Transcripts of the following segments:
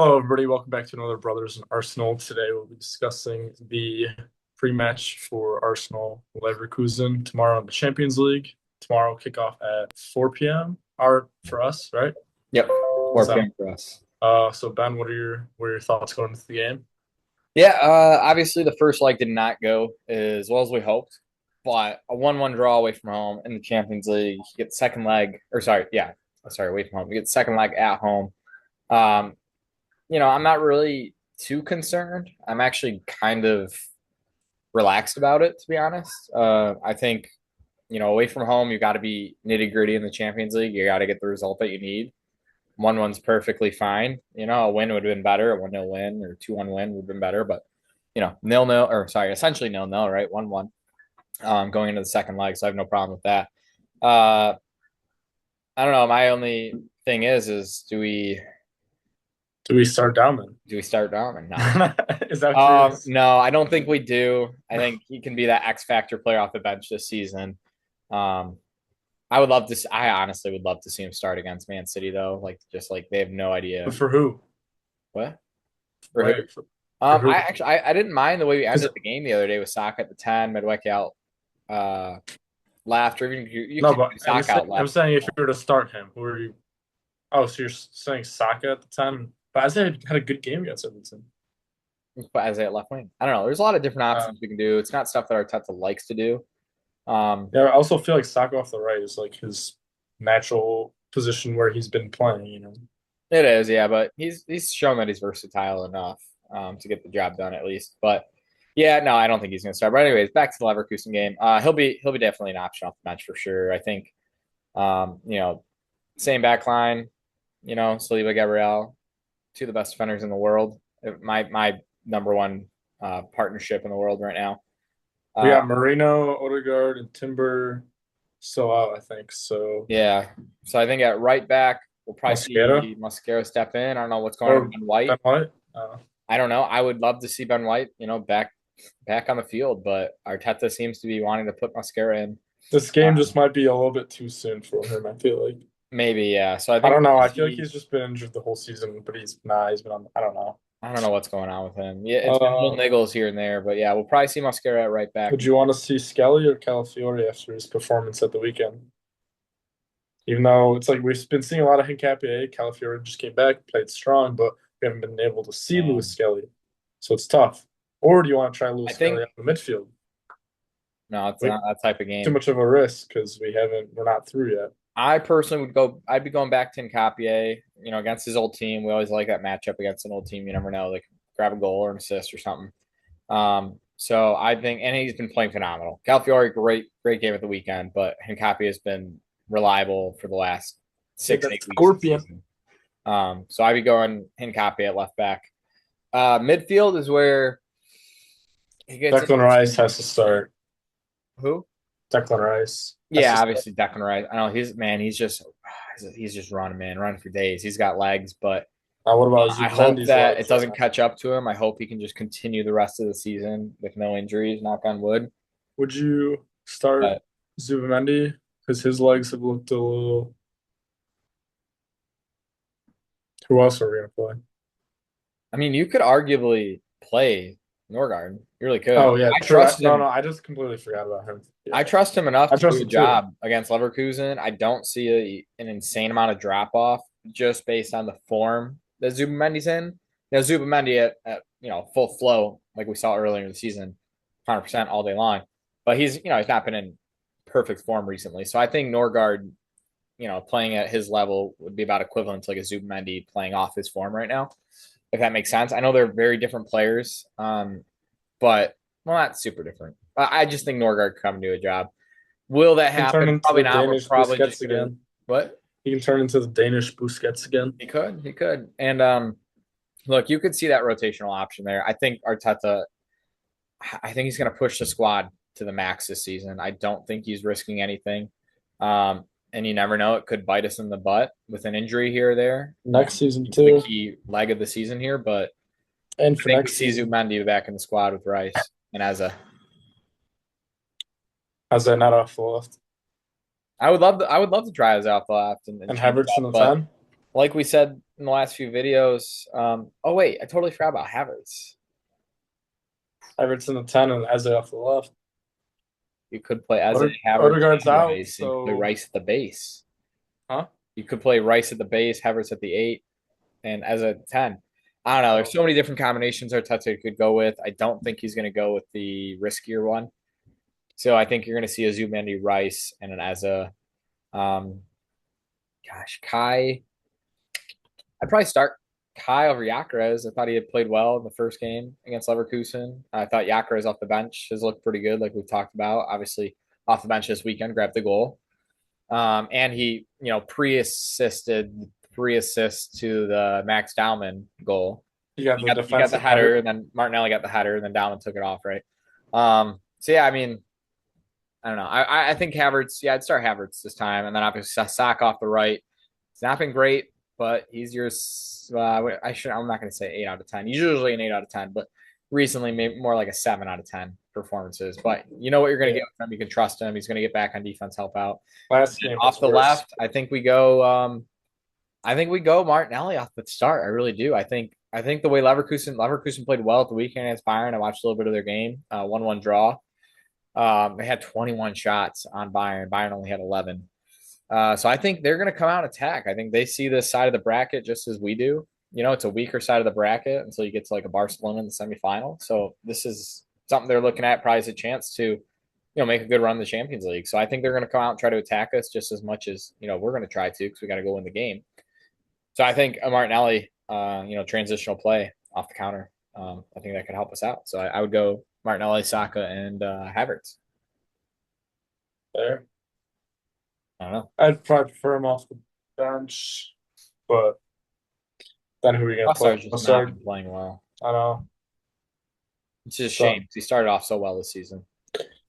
Hello, everybody. Welcome back to another Brothers in Arsenal. Today, we'll be discussing the pre-match for Arsenal Leverkusen tomorrow in the Champions League. Tomorrow, kickoff at 4 p.m. Our for us, right? Yep, So, 4 p.m. for us. so Ben, what are your thoughts going into the game? Yeah, obviously the first leg did not go as well as we hoped, but a 1-1 draw away from home in the Champions League. You get the second leg, or sorry, away from home. You get the second leg at home. Um, I'm not really too concerned. I'm actually kind of relaxed about it, to be honest. I think, away from home, you got to be nitty gritty in the Champions League. You got to get the result that you need. 1-1's perfectly fine. A win would have been better. A 1-0 win or 2-1 win would have been better. But, 0-0, or sorry, essentially 0-0, right? 1-1 going into the second leg. So I have no problem with that. Uh, I don't know. My only thing is Do we start down then? do we start Darwin? No. Is that what you're No, I don't think we do. I think he can be that X factor player off the bench this season. Um, I honestly would love to see him start against Man City though. Just like they have no idea for who? what for who. Wait, for who? I didn't mind the way we Because ended the game the other day with Saka at the 10, Medwick out uh, left, or even you no, could but do I'm Saka saying, out I'm left. saying if you were to start him, who are you? Oh, so you're saying Saka at the time? But Isaiah had a good game against Everton. But as a left wing, I don't know. There's a lot of different Uh, options we can do. It's not stuff that Arteta likes to do. Um, Yeah, I also feel like Saka off the right is like his natural position where he's been playing. it is, yeah, but he's shown that he's versatile enough to get the job done at least. But yeah, no, I don't think he's going to start. But anyways, back to the Leverkusen game. He'll be definitely an option off the bench for sure. I think same back line. Saliba, Gabriel, two of the best defenders in the world. My number one partnership in the world right now. We Uh, got Marino, Odegaard, and Timber still out, I think. So yeah, so I think at right back we'll probably Mosquera see Mosquera step in. I don't know what's going on with or Ben Ben White. White. I don't know. I would love to see Ben White, back on the field, but Arteta seems to be wanting to put Mosquera in. This game Um, just might be a little bit too soon for him, I feel like. Maybe, yeah. So I I think don't know. we'll I feel like see. he's just been injured the whole season, but he's been on. I don't know. I don't know what's going on with him. Yeah, it's been little Uh, niggles here and there, but yeah, we'll probably see Mosquera at right back. would you want to see Skelly or Calafiore after his performance at the weekend? Even though it's like we've been seeing a lot of Hincapié, Calafiore just came back, played strong, but we haven't been able to see Lewis Man, Skelly. So it's tough. Or do you want to try I Lewis Skelly think out in the midfield? no, it's We not that type of too game. much of a risk because we're not through yet. I personally would go. I'd be going back to Nkapie, against his old team. We always like that matchup against an old team. You never know, like grab a goal or an assist or something. So I think, and he's been playing phenomenal. Calafiore, great game at the weekend, but Hincapié has been reliable for the last Get six, that 8 weeks of the scorpion. season. So I'd be going Hincapié at left back. Midfield is where he gets Declan Rice interesting. has to start. Who? Declan Rice has to Yeah, start. obviously Declan Rice. I know he's just running, man, running for days. He's got legs, but What about I hope Zubimendi's that it legs right doesn't now? catch up to him. I hope he can just continue the rest of the season with no injuries, knock on wood. Would you start But Zubimendi because his legs have looked a little? Who else are we gonna play? I mean, you could arguably play Norgard. You really could. Oh yeah, I true. trust No, him. no, I just completely forgot about him. I Yeah, trust him enough I to do trust a him too. job against Leverkusen. I don't see an insane amount of drop off just based on the form that Zubamendi's in. Zubamendi at full flow like we saw earlier in the season, 100% all day long. But he's not been in perfect form recently. So I think Norgard, playing at his level would be about equivalent to like a Zubamendi playing off his form right now, if that makes sense. I know they're very different players, but well, not super different. I just think Norgard could come and do a job. Will that He can turn happen? into Probably the not. We're Danish probably just Busquets gonna again. what He can turn into the Danish Busquets again. he could. And look, you could see that rotational option there. I think Arteta. I think he's gonna push the squad to the max this season. I don't think he's risking anything. And you never know; it could bite us in the butt with an injury here or there. Next season It's the too, key leg of the season here, but and I for think we next see season. Zubimendi back in the squad with Rice and Eza. How's that not off the left? I would love to try his out the left and And change it Havertz in up, the but 10? like we said in the last few videos. Oh wait, I totally forgot about Havertz. Everton the 10 and Eze off the left. You could play as a Havertz Odegaard's and out, Rice, and you could play so Rice at the base. huh? You could play Rice at the base, Havertz at the 8, and as a 10. I don't know. There's Oh, so many different combinations Arteta could go with. I don't think he's going to go with the riskier one. So I think you're going to see a Zubimendi, Rice, and an Eza. Um, Kai. I'd probably start Kai over Yakarez. I thought he had played well in the first game against Leverkusen. I thought Yakarez off the bench has looked pretty good, like we've talked about. Obviously, off the bench this weekend, grabbed the goal. And he, three assists to the Max Dowman goal. you got the He got the defensive header, and then Martinelli got the header, and then Dowman took it off, right? So yeah, I mean, I don't know. I think Havertz, yeah, I'd start Havertz this time, and then obviously Saka off the right. It's not been great, but he's your. I'm not going to say 8 out of 10. He's usually an 8 out of 10, but recently maybe more like a 7 out of 10 performances. But you know what you're going to get with him. You can trust him. He's going to get back on defense, help out. last game Off the worse. left, I think we go. I think we go Martinelli off the start. I really do. I think the way Leverkusen played well at the weekend against Bayern. I watched a little bit of their game. 1-1 draw. They had 21 shots on Bayern. Bayern only had 11. So I think they're going to come out and attack. I think they see this side of the bracket just as we do. It's a weaker side of the bracket until you get to like a Barcelona in the semifinal. So this is something they're looking at probably as a chance to, make a good run in the Champions League. So I think they're going to come out and try to attack us just as much as, we're going to try to because we got to go win the game. So I think a Martinelli, transitional play off the counter, I think that could help us out. So I would go Martinelli, Saka, and Havertz. There. I don't know. I'd probably prefer him off the bench, but then who are you gonna play? Just not been playing well. I know. It's just a shame because he started off so well this season.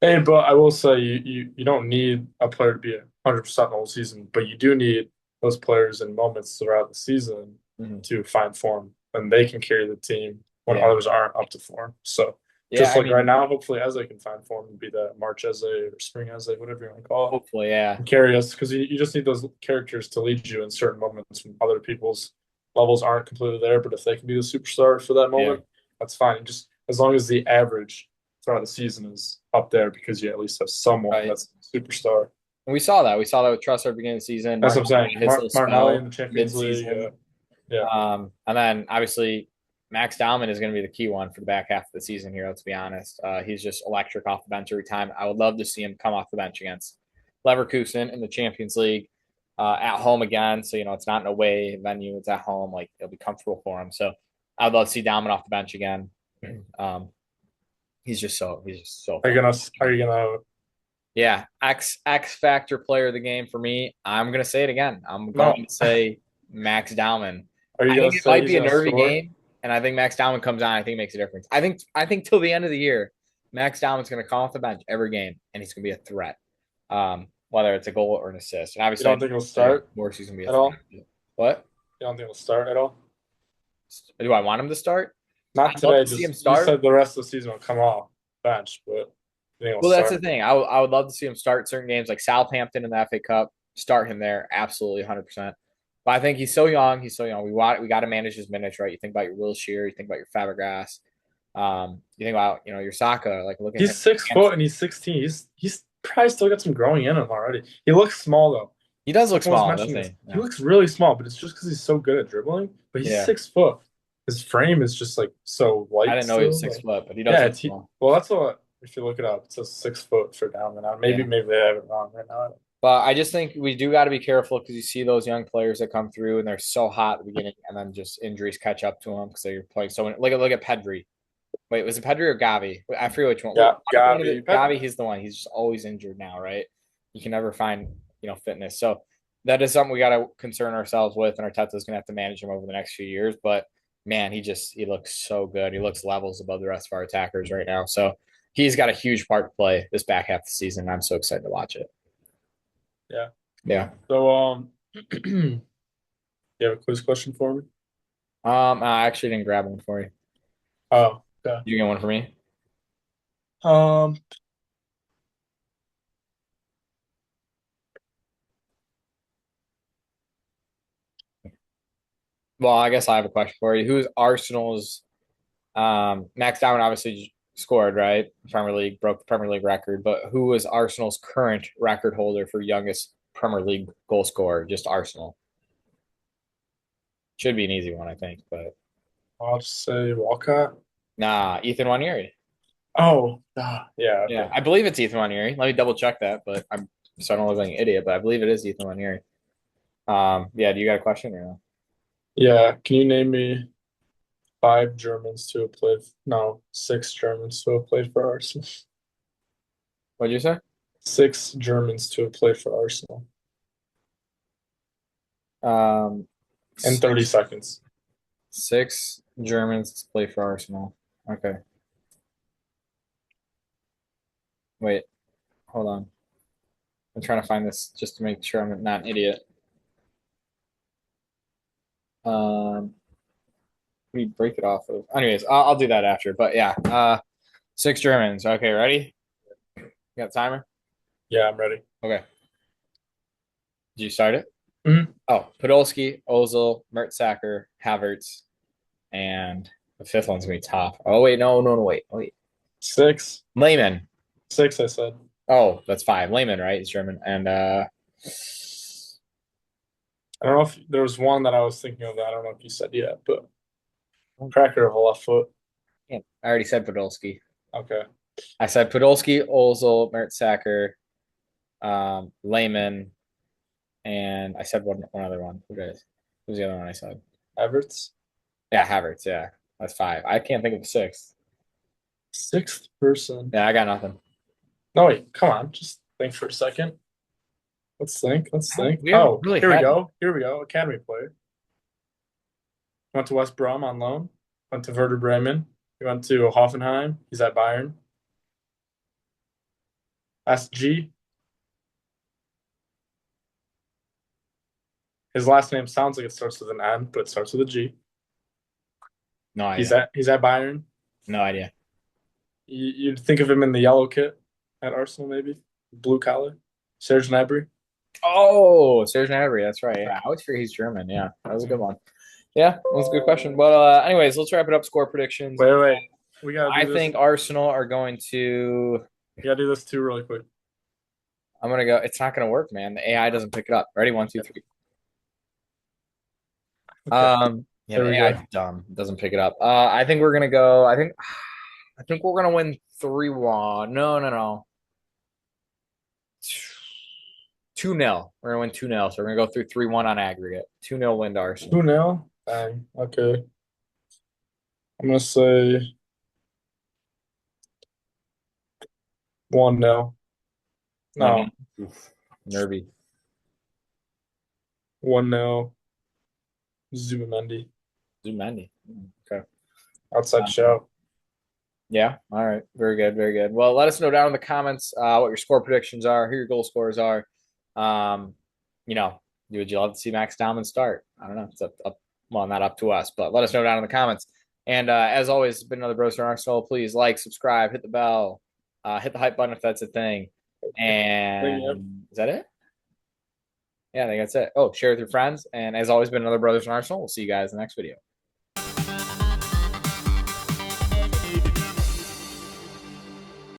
Hey, but I will say you don't need a player to be 100% the whole season, but you do need those players in moments throughout the season to find form, and they can carry the team when others aren't up to form. So just like right now, hopefully Eze can find form and be that March Eze or Spring Eze, whatever you want to call it. Hopefully, yeah. And carry us because you just need those characters to lead you in certain moments when other people's levels aren't completely there. But if they can be the superstar for that moment, that's fine. Just as long as the average throughout the season is up there because you at least have someone that's a superstar. And we saw that. We saw that with Trussard beginning of the season. That's what I'm saying. Martinelli in the Champions League. And then obviously Max Dowman is going to be the key one for the back half of the season here, let's be honest. He's just electric off the bench every time. I would love to see him come off the bench against Leverkusen in the Champions League at home again. So, it's not an away venue. It's at home. Like, it'll be comfortable for him. So I would love to see Dowman off the bench again. He's just so Are you gonna Yeah, X factor player of the game for me. I'm gonna say it again. I'm going to say Max Dowman. I think it might be a nervy game, and I think Max Dowman comes on. I think it makes a difference. I think till the end of the year, Max Dowman's gonna come off the bench every game, and he's gonna be a threat. Whether it's a goal or an assist. And obviously, you don't think he'll start? Of course, he's gonna be at all. What? You don't think he'll start at all? Do I want him to start? Not today. Just, see him start. You said the rest of the season will come off bench, but that's the thing. I would love to see him start certain games like Southampton in the FA Cup. Start him there, absolutely 100%. But I think he's so young. He's so young. We got to manage his minutes, right? You think about your Wilshere, you think about your Fabregas, you think about your Saka. Like look at he's 6 foot and he's 16. He's probably still got some growing in him already. He looks small though. He does look small, doesn't he? He looks really small, but it's just because he's so good at dribbling. But he's 6 foot. His frame is just like so light. I didn't know he was 6 foot, but he does look small. Well, that's what. If you look it up, it says 6 foot for Dowman. Maybe they have it wrong right now. But I just think we do got to be careful because you see those young players that come through and they're so hot at the beginning, and then just injuries catch up to them because they're playing so many. Look at Pedri. Wait, was it Pedri or Gavi? I forget which one. Yeah, Gavi. Gavi, he's the one. He's just always injured now, right? You can never find fitness. So that is something we got to concern ourselves with, and Arteta's going to have to manage him over the next few years. But man, he looks so good. He looks levels above the rest of our attackers right now. So he's got a huge part to play this back half of the season. I'm so excited to watch it. Yeah. Yeah. So, you have a quiz question for me? I actually didn't grab one for you. Oh, okay. You get one for me? Well, I guess I have a question for you. Who's Arsenal's Max Diamond obviously scored, right? Premier League broke the Premier League record, but who is Arsenal's current record holder for youngest Premier League goal scorer? Just Arsenal. Should be an easy one, I think, but I'll just say Walcott. nah, Ethan Wanyeri. Oh, yeah, Yeah, okay. I believe it's Ethan Wanyeri. Let me double check that, but I'm so I don't look like an idiot, but I believe it is Ethan Wanyeri. Yeah, do you got a question or no? Yeah, can you name me five Germans to have played? No, six Germans to have played for Arsenal. What'd you say? Six Germans to have played for Arsenal Um, in 30 seconds. six Germans play for Arsenal. Okay. Wait, hold on. I'm trying to find this just to make sure I'm not an idiot. What do you break it off of? Anyways, I'll do that after. But yeah, six Germans. Okay, ready? You got a timer? Yeah, I'm ready. Okay. Did you start it? Mhm. Oh, Podolski, Ozil, Mertsacker, Havertz, and the fifth one's gonna be tough. Oh wait, no, wait. Six. Lehman. Six, I said. Oh, that's five. Lehman, right? He's German. And I don't know if there was one that I was thinking of that I don't know if you said yet, but cracker of a left foot. yeah, I already said Podolski. Okay. I said Podolski, Ozil, Mertsacker, Lehman, and I said one other one. Who's the other one I said? Everts. Yeah, Havertz. Yeah, that's five. I can't think of the sixth. Sixth person. Yeah, I got nothing. No, wait, come on. Just think for a second. Let's think. Let's think. We haven't Oh, really here we had. go. Here we go. Academy player. Went to West Brom on loan. Went to Werder Bremen. He went to Hoffenheim. He's at Bayern. SG. His last name sounds like it starts with an N, but it starts with a G. No He's idea. at Bayern. No idea. You'd think of him in the yellow kit at Arsenal, maybe blue collar. Serge Gnabry. Oh, Serge Gnabry. That's right. Yeah, I always figure he's German. Yeah, that was a good one. Yeah, that was a good question. But anyways, let's wrap it up. Score predictions. Wait. We gotta I do this. think Arsenal are going to. We gotta do this too, really quick. I'm gonna go. It's not gonna work, man. The AI doesn't pick it up. Ready? One, two, three. Okay. Yeah, There the we AI's go. dumb. It doesn't pick it up. I think we're gonna go. I think we're gonna win 3-1. No. 2-0. We're gonna win 2-0. So we're gonna go through 3-1 on aggregate. 2-0 win to Arsenal. 2-0. Bang. Okay. I'm gonna say 1-0. One. No. Oof, nervy. 1-0. Zubamendi. Zumendi. Okay. Outside show. Yeah. All right. Very good. Very good. Well, let us know down in the comments what your score predictions are, who your goal scorers are. Um, you know, would you love to see Max Diamond start? I don't know. It's up, well, not up to us, but let us know down in the comments. And as always, it's been another Bros from Arsenal. Please like, subscribe, hit the bell, hit the hype button if that's a thing. And is that it? Yeah, I think that's it. Oh, share with your friends. And as always, been another Brothers in Arsenal. We'll see you guys in the next video.